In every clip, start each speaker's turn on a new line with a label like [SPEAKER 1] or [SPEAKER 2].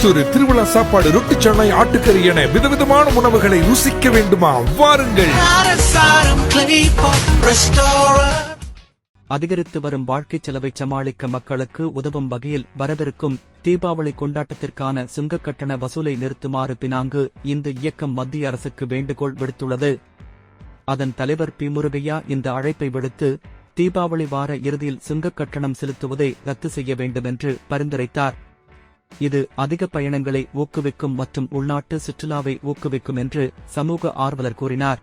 [SPEAKER 1] சட்டிச்சோறு, திருவிழா சாப்பாடு, ரொட்டி சட்டை, ஆட்டுக்கறி என விதவிதமான உணவுகளை ருசிக்க வேண்டுமா? வாருங்கள்.
[SPEAKER 2] அதிகரித்து வரும் வாழ்க்கை செலவை சமாளிக்க மக்களுக்கு உதவும் வகையில் வரவிருக்கும் தீபாவளி கொண்டாட்டத்திற்கான சுங்க கட்டண வசூலை நிறுத்துமாறு பினாங்கு இந்து இயக்கம் மத்திய அரசுக்கு வேண்டுகோள் விடுத்துள்ளது. அதன் தலைவர் பி. முருகையா இந்த அழைப்பை விடுத்து தீபாவளி வார இறுதியில் சுங்க கட்டணம் செலுத்துவதை ரத்து செய்ய வேண்டுமென்று பரிந்துரைத்தார். இது அதிக பயணங்களை ஊக்குவிக்கும் மற்றும் உள்நாட்டு சுற்றுலாவை ஊக்குவிக்கும் என்று சமூக ஆர்வலர் கூறினார்.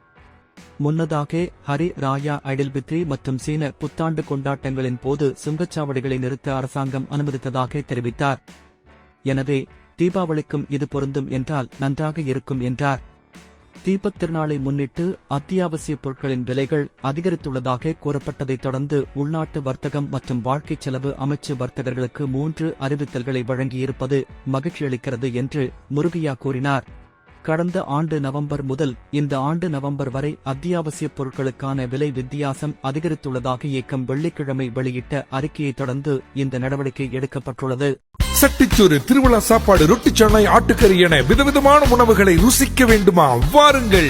[SPEAKER 2] முன்னதாக ஹரி ராயா ஐடில்பித்ரி மற்றும் சீன புத்தாண்டு கொண்டாட்டங்களின் போது சுங்கச்சாவடிகளை நிறுத்த அரசாங்கம் அனுமதித்ததாக தெரிவித்தார். எனவே தீபாவளிக்கும் இது பொருந்தும் என்றால் நன்றாக இருக்கும் என்றார். தீபத் திருநாளை முன்னிட்டு அத்தியாவசிய பொருட்களின் விலைகள் அதிகரித்துள்ளதாக கூறப்பட்டதைத் தொடர்ந்து உள்நாட்டு வர்த்தகம் மற்றும் வாழ்க்கை செலவு அமைச்சு வர்த்தகர்களுக்கு 3 அறிவித்தல்களை வழங்கியிருப்பது மகிழ்ச்சியளிக்கிறது என்று முருகையா கூறினார். கடந்த ஆண்டு நவம்பர் முதல் இந்த ஆண்டு நவம்பர் வரை அத்தியாவசிய பொருட்களுக்கான விலை வித்தியாசம் அதிகரித்துள்ளதாக இயக்கம் வெள்ளிக்கிழமை வெளியிட்ட அறிக்கையைத் தொடர்ந்து இந்த நடவடிக்கை எடுக்கப்பட்டுள்ளது.
[SPEAKER 1] சட்டிச்சோறு, திருவிழா சாப்பாடு, ரொட்டி சட்டை, ஆட்டுக்கறி என விதவிதமான உணவுகளை ருசிக்க வேண்டுமா? வாருங்கள்.